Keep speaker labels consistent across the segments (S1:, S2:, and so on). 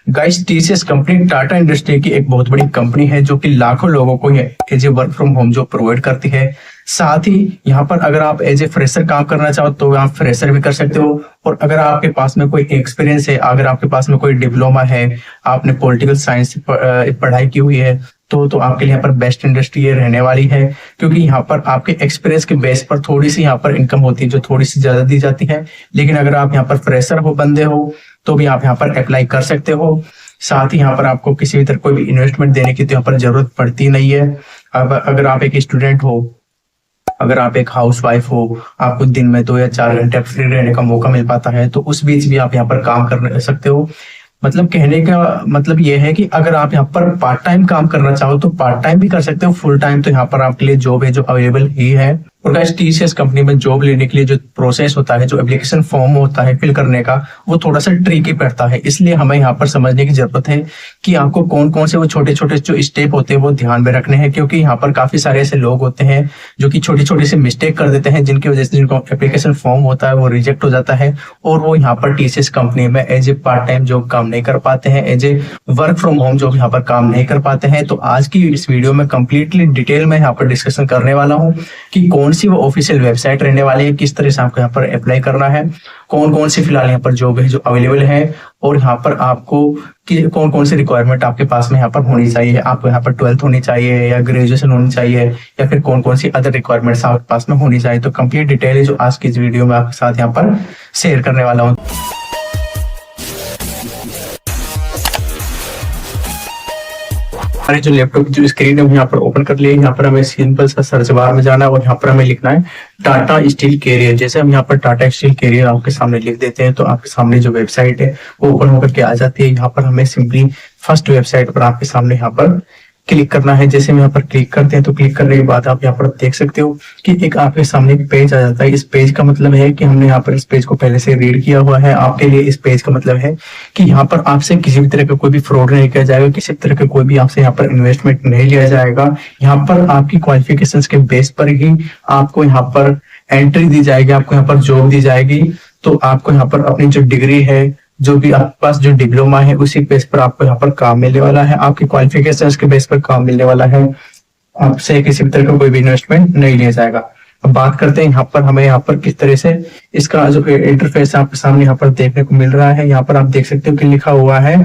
S1: Guys, TCS company Tata industry की एक बहुत बड़ी कंपनी है जो कि लाखों लोगों को as a work from home job provide करती है। साथ ही यहाँ पर अगर आप एज ए फ्रेशर काम करना चाहो तो आप फ्रेशर भी कर सकते हो, और अगर आपके पास में कोई एक्सपीरियंस है, अगर आपके पास में कोई डिप्लोमा है, आपने पॉलिटिकल साइंस पढ़ाई की हुई है, तो आपके लिए यहाँ पर बेस्ट इंडस्ट्री ये रहने वाली है। क्योंकि यहाँ पर आपके एक्सपीरियंस के बेस पर थोड़ी सी यहाँ पर इनकम होती है जो थोड़ी सी ज्यादा दी जाती है। लेकिन अगर आप यहाँ पर फ्रेशर हो, बंदे हो, तो भी आप यहाँ पर अप्लाई कर सकते हो। साथ ही यहाँ पर आपको किसी भी तरह कोई भी इन्वेस्टमेंट देने की तो यहाँ पर जरूरत पड़ती नहीं है। अब अगर आप एक स्टूडेंट हो, अगर आप एक हाउसवाइफ हो, आपको दिन में 2 या 4 घंटे फ्री रहने का मौका मिल पाता है, तो उस बीच भी आप यहाँ पर काम कर सकते हो। मतलब कहने का मतलब ये है कि अगर आप यहाँ पर पार्ट टाइम काम करना चाहो तो पार्ट टाइम भी कर सकते हो, फुल टाइम तो यहाँ पर आपके लिए जॉब है जो अवेलेबल ही है। और गाइस, टीसीएस कंपनी में जॉब लेने के लिए जो प्रोसेस होता है, जो एप्लीकेशन फॉर्म होता है फिल करने का, वो थोड़ा सा ट्रिकी पड़ता है। इसलिए हमें यहाँ पर समझने की जरूरत है कि आपको कौन कौन से वो छोटे छोटे जो स्टेप होते हैं वो ध्यान में रखने हैं। क्योंकि यहाँ पर काफी सारे ऐसे लोग होते हैं जो कि छोटी छोटी सी मिस्टेक कर देते हैं, जिनकी वजह से जिनको एप्लीकेशन फॉर्म होता है वो रिजेक्ट हो जाता है, और वो यहाँ पर टीसीएस कंपनी में as a part time job काम नहीं कर पाते हैं, as a work from home job यहाँ पर काम नहीं कर पाते हैं। तो आज की इस वीडियो में कंप्लीटली डिटेल में यहाँ पर डिस्कशन करने वाला हूँ कि कौन सी वो ऑफिशियल वेबसाइट रहने वाली है, किस तरह से आपको यहाँ पर अप्लाई करना है, कौन कौन सी फिलहाल यहाँ पर जॉब है जो अवेलेबल है, और यहाँ पर आपको कि कौन कौन सी रिक्वायरमेंट आपके पास में यहाँ पर होनी चाहिए। आपको यहाँ पर 12th होनी चाहिए या ग्रेजुएशन होनी चाहिए, या फिर कौन कौन सी अदर रिक्वायरमेंट्स आपके पास में होनी चाहिए। तो कंप्लीट डिटेल है जो आज की इस वीडियो में आपके साथ यहाँ पर शेयर करने वाला हूँ। हमारे जो लैपटॉप की जो स्क्रीन है वो यहाँ पर ओपन कर लिया। यहाँ पर हमें सिंपल सा सर्च बार में जाना है और यहाँ पर हमें लिखना है टाटा स्टील कैरियर। जैसे हम यहाँ पर टाटा स्टील कैरियर आपके सामने लिख देते हैं तो आपके सामने जो वेबसाइट है वो ओपन होकर के आ जाती है। यहाँ पर हमें सिंपली फर्स्ट वेबसाइट पर आपके सामने यहाँ पर क्लिक करना है। जैसे हम यहाँ पर क्लिक करते हैं तो क्लिक करने के बाद आप यहाँ पर देख सकते हो कि एक आपके सामने एक पेज आ जाता है। इस पेज का मतलब है कि हमने यहाँ पर इस पेज को पहले से रीड किया हुआ है। आपके लिए इस पेज का मतलब है कि यहाँ पर आपसे किसी भी तरह का कोई भी फ्रॉड नहीं किया जाएगा, किसी भी तरह का कोई भी आपसे यहाँ पर इन्वेस्टमेंट नहीं लिया जाएगा। यहाँ पर आपकी क्वालिफिकेशंस के बेस पर ही आपको यहाँ पर एंट्री दी जाएगी, आपको यहाँ पर जॉब दी जाएगी। तो आपको यहाँ पर अपनी जो डिग्री है, जो भी आपके पास जो डिप्लोमा है, उसी बेस पर आपको यहाँ पर काम मिलने वाला है। आपकी क्वालिफिकेशंस के बेस पर काम मिलने वाला है। आपसे किसी भी तरह का कोई भी इन्वेस्टमेंट नहीं लिया जाएगा। अब बात करते हैं यहाँ पर हमें यहाँ पर किस तरह से इसका जो इंटरफेस आपके सामने यहाँ पर देखने को मिल रहा है। यहाँ पर आप देख सकते हो कि लिखा हुआ है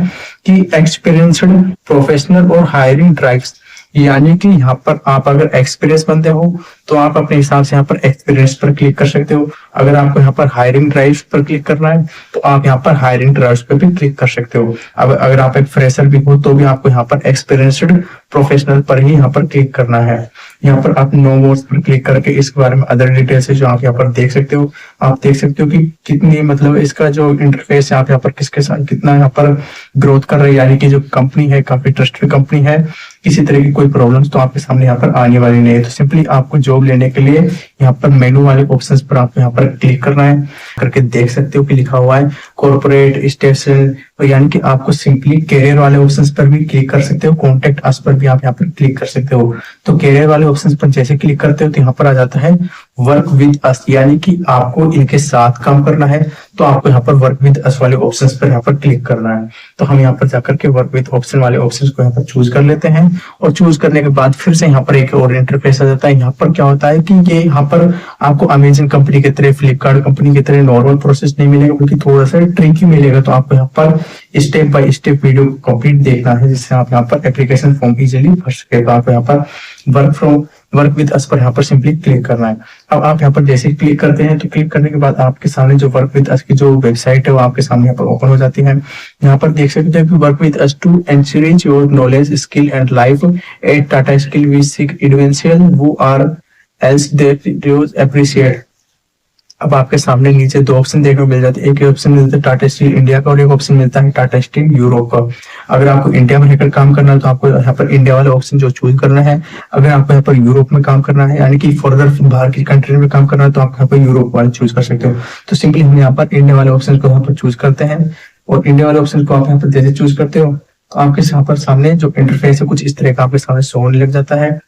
S1: कि एक्सपीरियंस्ड प्रोफेशनल और हायरिंग ड्राइव्स, यानी कि यहाँ पर आप अगर एक्सपीरियंस बंदे हो तो आप अपने हिसाब से यहाँ पर एक्सपीरियंस पर क्लिक कर सकते हो। अगर आपको यहाँ पर हायरिंग ड्राइव्स पर क्लिक करना है तो आप यहाँ पर हायरिंग ड्राइव्स पर भी क्लिक कर सकते हो। अब अगर आप एक फ्रेशर भी हो तो भी आपको यहाँ पर एक्सपीरियंस्ड प्रोफेशनल पर ही यहाँ पर क्लिक करना है। यहाँ पर आप नो मोड्स पर क्लिक करके इसके बारे में अदर डिटेल्स है जो आप यहाँ पर देख सकते हो। आप देख सकते हो कि कितनी मतलब इसका जो इंटरफेस है, आप यहाँ पर किसके साथ कितना यहाँ पर ग्रोथ कर रही है, यानी कि जो कंपनी है काफी ट्रस्टेड कंपनी है। किसी तरह की कोई प्रॉब्लम्स तो आपके सामने यहाँ पर आने वाली नहीं है। तो सिंपली आपको जॉब लेने के लिए यहाँ पर मेनू वाले ऑप्शंस पर आपको यहाँ पर क्लिक करना है। करके देख सकते हो कि लिखा हुआ है कॉर्पोरेट स्टेशन, यानी कि आपको सिंपली कैरियर वाले ऑप्शंस पर भी क्लिक कर सकते हो। कॉन्टेक्ट अस पर भी आप यहाँ पर क्लिक कर सकते हो। तो कैरियर वाले ऑप्शंस पर जैसे क्लिक करते हो तो यहाँ पर आ जाता है वर्क विद अस, यानी कि आपको इनके साथ काम करना है। तो आपको यहाँ पर वर्क विद अस वाले ऑप्शंस पर यहाँ पर क्लिक करना है। तो हम यहाँ पर जाकर के वर्क विद ऑप्शन वाले ऑप्शंस को यहाँ पर चूज कर लेते हैं, और चूज करने के बाद फिर से यहाँ पर एक और इंटरफेस आ जाता है। यहाँ पर क्या होता है कि ये यहाँ पर आपको अमेजन कंपनी की तरह, फ्लिपकार्ट कंपनी की तरह नॉर्मल प्रोसेस नहीं मिलेगा, बल्कि थोड़ा सा ट्रिकी मिलेगा। तो आपको यहाँ पर step by step video complete देखना है, जिससे आप यहाँ पर एप्लीकेशन फॉर्म इजीली भर सके। तो आपको यहाँ पर वर्क विद अस पर यहाँ पर सिंपली क्लिक करना है। अब आप यहाँ पर जैसे ही क्लिक करते हैं तो क्लिक करने के बाद आपके सामने जो वर्क विद अस की जो वेबसाइट है वो आपके सामने यहाँ पर ओपन हो जाती है। यहाँ पर देख सकते हैं कि work with us to enrich your knowledge skill and life at Tata skill we seek individual who are else that you appreciate. अब आपके सामने नीचे 2 ऑप्शन देखने को मिल जाते हैं। एक ऑप्शन मिलता है टाटा स्टील इंडिया का और एक ऑप्शन मिलता है टाटा स्टील यूरोप का। अगर आपको इंडिया में रहकर काम करना है तो आपको यहाँ पर इंडिया वाला ऑप्शन जो चूज करना है। अगर आपको यहाँ पर यूरोप में काम करना है, यानी कि फर्दर बाहर की कंट्री में काम करना है, तो आप यहाँ पर यूरोप वाले चूज कर सकते हो। तो सिंपली हम यहाँ पर इंडिया वाले ऑप्शन को यहाँ पर चूज करते हैं, और इंडिया वाले ऑप्शन को आप यहाँ पर जैसे चूज करते हो तो आपके यहाँ पर सामने जो इंटरफेस है कुछ इस तरह का आपके सामने शो होने लग जाता है।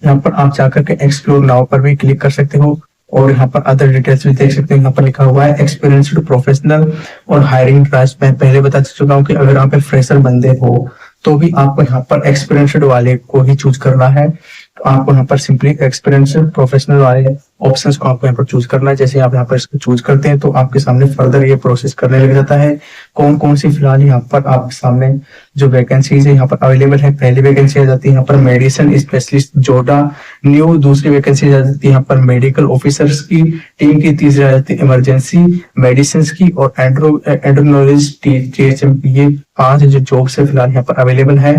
S1: यहाँ पर आप जाकर के एक्सप्लोर नाउ पर भी क्लिक कर सकते हो, और यहाँ पर अदर डिटेल्स भी देख सकते हैं। यहाँ पर लिखा हुआ है एक्सपीरियंस्ड प्रोफेशनल और हायरिंग ट्रायल्स। मैं पहले बता चुका हूँ कि अगर आप एक फ्रेशर बंदे हो तो भी आपको यहाँ पर एक्सपीरियंस्ड वाले को ही चूज करना है। तो आपको यहाँ पर सिंपली एक्सपीरियंस्ड प्रोफेशनल वाले ऑप्शंस को आपको यहाँ पर चूज करना है। जैसे आप यहाँ पर इसको चूज करते हैं तो आपके सामने फर्दर ये प्रोसेस करने लग जाता है। कौन कौन सी फिलहाल यहाँ पर आपके सामने जो वैकेंसीज है यहाँ पर अवेलेबल है। पहली वैकेंसी आ जाती है यहाँ पर मेडिसिन स्पेशलिस्ट जोडा न्यू। दूसरी वैकेंसी आ जाती है यहाँ पर मेडिकल ऑफिसर्स की टीम की। तीसरी आ जाती है इमरजेंसी मेडिसिन की और एंड्रोनोलॉजिस्ट THMP। ये 5 जो जॉब्स है फिलहाल यहाँ पर अवेलेबल है।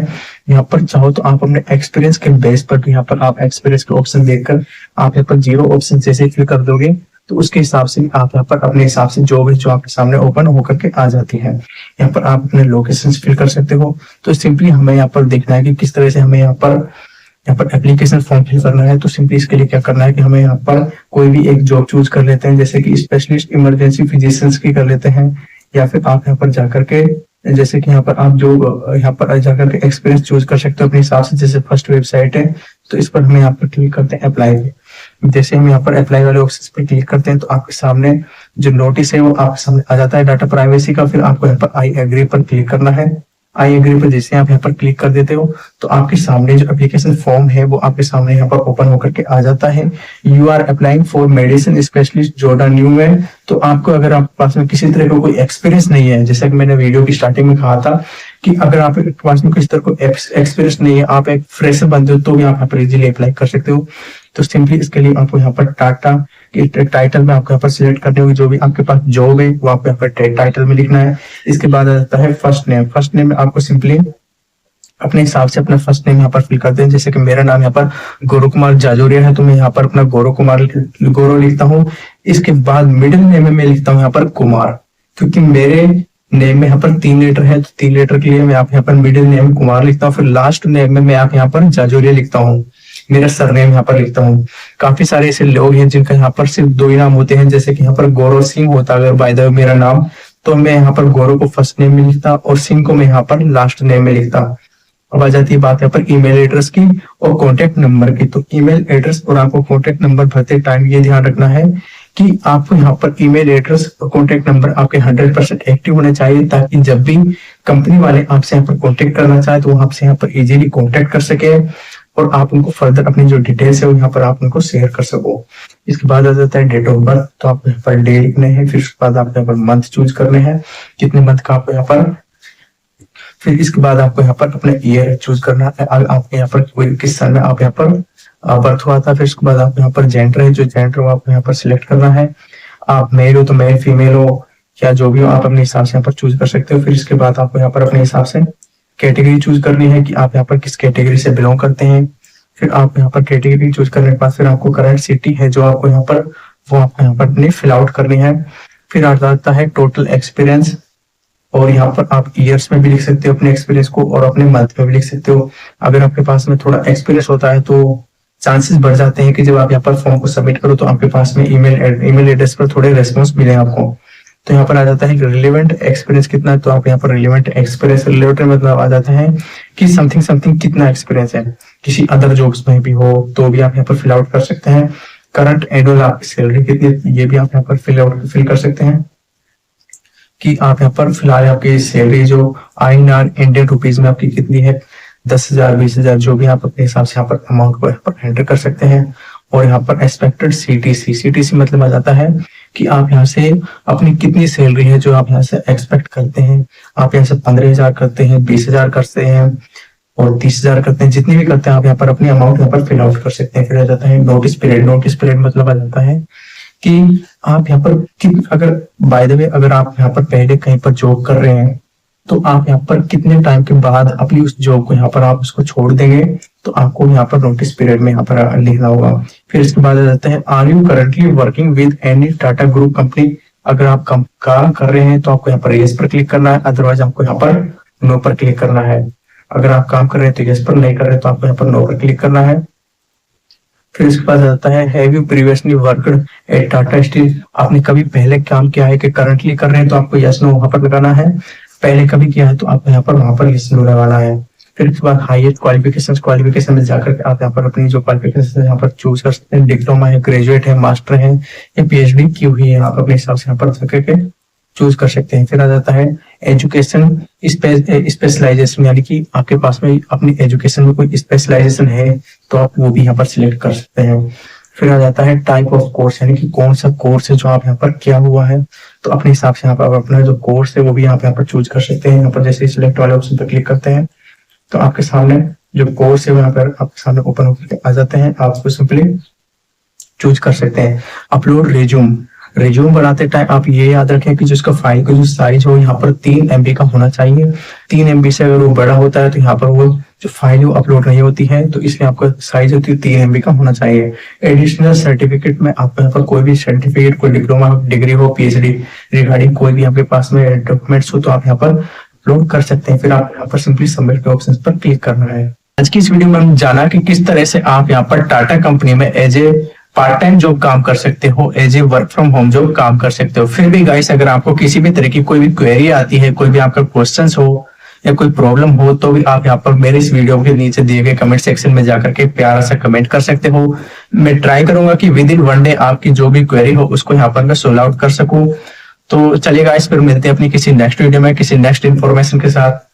S1: यहाँ पर चाहो तो आप अपने एक्सपीरियंस के बेस पर भी यहाँ पर आप एक्सपीरियंस के ऑप्शन देखकर आप यहाँ पर 0 ऑप्शन जैसे फिल कर दोगे तो उसके हिसाब से आप यहाँ पर अपने हिसाब से जो भी जो आपके सामने ओपन होकर के आ जाती है। यहाँ पर आप अपने लोकेशन फिल कर सकते हो। तो सिंपली हमें यहाँ पर देखना है कि किस तरह से हमें यहाँ पर एप्लीकेशन फॉर्म फिल करना है। तो सिंपली इसके लिए क्या करना है कि हमें यहाँ पर कोई भी एक जॉब चूज कर लेते हैं, जैसे कि स्पेशलिस्ट इमरजेंसी फिजिशियंस की कर लेते हैं। या फिर आप यहाँ पर जाकर के जैसे कि यहाँ पर आप जो यहाँ पर जाकर के एक्सपीरियंस चूज कर सकते हो अपने हिसाब से। जैसे फर्स्ट वेबसाइट है तो इस पर हम यहाँ पर क्लिक करते हैं अप्लाई पे। जैसे हम यहाँ पर अप्लाई वाले ऑप्शन पर क्लिक करते हैं तो आपके सामने जो नोटिस है वो आपके सामने आ जाता है डाटा प्राइवेसी का। फिर आपको यहाँ पर आई एग्री पर क्लिक करना है। आई एग्री पर जैसे आप यहाँ पर क्लिक कर देते हो तो आपके सामने जो एप्लीकेशन फॉर्म है वो आपके सामने यहाँ पर ओपन होकर के आ जाता है। You are applying for medicine specialist जोडा न्यू में। तो आपको अगर आपके पास में किसी तरह का कोई एक्सपीरियंस नहीं है, जैसा कि मैंने वीडियो की स्टार्टिंग में कहा था कि अगर आपके पास में किसी तरह को एक्सपीरियंस नहीं है, आप एक फ्रेशर बनते हो तो भी आप यहाँ पर इजीली अप्लाई कर सकते हो। तो सिंपली इसके लिए आपको यहाँ पर टाटा के टाइटल में आपको यहाँ पर सिलेक्ट करनी होगी। जो भी आपके पास जॉब है वो आपको यहाँ पर टाइटल में लिखना है। इसके बाद आ जाता है फर्स्ट नेम। फर्स्ट नेम में आपको सिंपली अपने हिसाब से अपना फर्स्ट नेम यहाँ पर फिल करते हैं। जैसे कि मेरा नाम यहाँ पर गौरव कुमार जाजोरिया है तो मैं यहाँ पर अपना गौरव लिखता हूँ। इसके बाद मिडिल नेम में मैं लिखता हूँ यहाँ पर कुमार, क्योंकि मेरे नेम में यहाँ पर 3 लेटर है तो 3 लेटर के लिए मैं यहाँ पर मिडिल नेम कुमार लिखता हूँ। फिर लास्ट नेम में मैं यहाँ पर जाजोरिया लिखता हूँ, मेरा सरनेम यहाँ पर लिखता हूँ। काफी सारे ऐसे लोग हैं जिनका यहाँ पर सिर्फ 2 ही नाम होते हैं, जैसे कि यहाँ पर गौरव सिंह होता अगर बाय द वे मेरा नाम, तो मैं यहाँ पर गौरव को फर्स्ट नेम में लिखता और सिंह को मैं यहाँ पर लास्ट नेम में लिखता। अब आ जाती है बात यहाँ पर ईमेल एड्रेस की और कॉन्टेक्ट नंबर की। तो ईमेल एड्रेस और आपको कॉन्टेक्ट नंबर भरते टाइम ये ध्यान रखना है कि आपको यहाँ पर ईमेल एड्रेस और कॉन्टेक्ट नंबर आपके 100% एक्टिव होने चाहिए, ताकि जब भी कंपनी वाले आपसे यहाँ पर कॉन्टेक्ट करना चाहे तो वो आपसे यहाँ पर इजीली कॉन्टेक्ट कर सके और आप उनको फर्दर अपनी जो डिटेल्स है वो यहाँ पर आप उनको शेयर कर सको। इसके बाद आ जाता है डेट ऑफ बर्थ। तो आप यहाँ पर डे लिखने हैं। फिर उसके बाद आप यहाँ पर मंथ चूज करने हैं, कितने मंथ का आपको यहाँ पर। फिर इसके बाद आपको यहाँ पर अपने ईयर चूज करना है, आपके यहाँ पर कोई किस साल में आप यहाँ पर बर्थ हुआ था। फिर उसके बाद आप यहाँ पर जेंडर है, जो जेंडर हो आपको यहाँ पर सिलेक्ट करना है। आप मेल हो तो मेल, फीमेल हो या जो भी हो आप अपने हिसाब से यहाँ पर चूज कर सकते हो। फिर इसके बाद आपको यहाँ पर अपने हिसाब से कैटेगरी चूज करनी है कि आप यहाँ पर किस कैटेगरी से बिलोंग करते हैं। फिर आप यहाँ पर कैटेगरी चूज करने के बाद फिर आपको करंट सिटी है जो आपको यहाँ पर वो आपको यहाँ पर अपनी फिल आउट करनी है। फिर आ जाता है टोटल एक्सपीरियंस और यहाँ पर आप ईयर्स में भी लिख सकते हो अपने एक्सपीरियंस को और अपने मंथ में भी लिख सकते हो। अगर आपके पास में थोड़ा एक्सपीरियंस होता है तो चांसेस बढ़ जाते हैं कि जब आप यहाँ पर फॉर्म को सबमिट करो तो आपके पास में ईमेल एड्रेस पर थोड़े रेस्पॉन्स मिले आपको। तो यहाँ पर आ जाता है रिलेवेंट एक्सपीरियंस कितना है। तो आप यहाँ पर रिलेवेंट एक्सपीरियंस रिलेटेड मतलब आ जाता है कि समथिंग कितना एक्सपीरियंस है, किसी अदर जॉब्स में भी हो तो भी आप यहाँ पर फिल आउट कर सकते हैं। करंट एनुअल आपकी सैलरी कितनी ये भी आप यहाँ पर फिल कर सकते हैं कि आप यहाँ पर फिलहाल आपकी सैलरी जो INR इंडियन रुपीज में आपकी कितनी है, 10,000 20,000 जो भी आप अपने हिसाब से यहाँ पर अमाउंट को यहाँ पर एंटर कर सकते हैं। और यहाँ पर एक्सपेक्टेड CTC मतलब आ जाता है कि आप यहाँ से अपनी कितनी सैलरी है जो आप यहाँ से एक्सपेक्ट करते हैं। आप यहाँ से 15,000 करते हैं, 20,000 करते हैं और 30,000 करते हैं, जितनी भी करते हैं आप यहाँ पर अपनी अमाउंट यहाँ पर फिल आउट कर सकते हैं। फिर आ जाता है नोटिस पीरियड मतलब आ जाता है कि आप यहाँ पर अगर बाय द वे अगर आप यहाँ पर पहले कहीं पर जॉब कर रहे हैं तो आप यहाँ पर कितने टाइम के बाद अपनी उस जॉब को यहाँ पर आप उसको छोड़ देंगे तो आपको यहाँ पर नोटिस पीरियड में यहाँ पर लिखना होगा। फिर इसके बाद आ जाता है are you currently working with any Tata group company. अगर आप काम कर रहे हैं तो आपको यहाँ पर यस पर क्लिक करना है, अदरवाइज आपको यहाँ पर नो पर क्लिक करना है। अगर आप काम कर रहे हैं तो यस पर, नहीं कर रहे तो आपको यहाँ पर नो पर क्लिक करना है। फिर इसके बाद आता है have you previously worked eight Tata steel. आपने कभी पहले काम किया है कि करंटली कर रहे हैं तो आपको यस नो वहां पर लगाना है। पहले कभी किया है तो आपको यहाँ पर वहां पर यस नो लगाना है। फिर उसके बाद हाईएस्ट क्वालिफिकेशन में जाकर के आप यहाँ पर अपनी जो क्वालिफिकेशन यहाँ पर चूज कर सकते हैं। डिप्लोमा है, ग्रेजुएट है, मास्टर है या पीएचडी की हुई है, आप अपने हिसाब से यहाँ पर करके चूज कर सकते हैं। फिर आ जाता है एजुकेशन स्पेशलाइजेशन, यानी कि आपके पास में अपनी एजुकेशन में कोई स्पेशलाइजेशन है तो आप वो भी यहाँ पर सिलेक्ट कर सकते हैं। फिर आ जाता है टाइप ऑफ कोर्स, यानी कि कौन सा कोर्स है जो आप यहाँ पर किया हुआ है, तो अपने हिसाब से यहाँ पर अपना जो कोर्स है वो भी यहाँ पर चूज कर सकते हैं। यहाँ पर जैसे सिलेक्ट वाले ऑप्शन पर क्लिक करते हैं तो आपके सामने जो कोर्स है वो यहाँ पर आपके सामने ओपन होकर आ जाते हैं। आप उसको सिंपली चूज कर सकते हैं। अपलोड रिज्यूम बनाते टाइम आप ये याद रखें कि जिसका फाइल का जो साइज हो यहाँ पर 3 MB का होना चाहिए। 3 MB से अगर वो बड़ा होता है तो यहाँ पर वो जो फाइल वो अपलोड नहीं होती है, तो इसलिए आपका साइज होती है 3 MB का होना चाहिए। एडिशनल सर्टिफिकेट में आपको यहाँ पर कोई भी सर्टिफिकेट, कोई डिप्लोमा, डिग्री हो, PhD रिगार्डिंग कोई भी आपके पास में डॉक्यूमेंट्स हो तो आप यहाँ पर अपलोड कर सकते हैं। फिर आप यहाँ पर सिंपली सबमिट के ऑप्शन पर क्लिक करना है। आज की इस वीडियो में हम जाना कि किस तरह से आप यहाँ पर टाटा कंपनी में as a part time job काम कर सकते हो, as a work from home job काम कर सकते हो। फिर भी गाइस, अगर आपको किसी भी तरह की कोई भी क्वेरी आती है, कोई भी आपका क्वेश्चंस हो या कोई प्रॉब्लम हो, तो भी आप यहाँ पर मेरे इस वीडियो के नीचे दिए गए कमेंट सेक्शन में जाकर के प्यारा सा कमेंट कर सकते हो। मैं ट्राई करूंगा कि विद इन 1 डे आपकी जो भी क्वेरी हो उसको यहाँ पर मैं सोल्व आउट कर सकूं। तो चलिए गाइस, फिर मिलते हैं अपनी किसी नेक्स्ट वीडियो में किसी नेक्स्ट इन्फॉर्मेशन के साथ।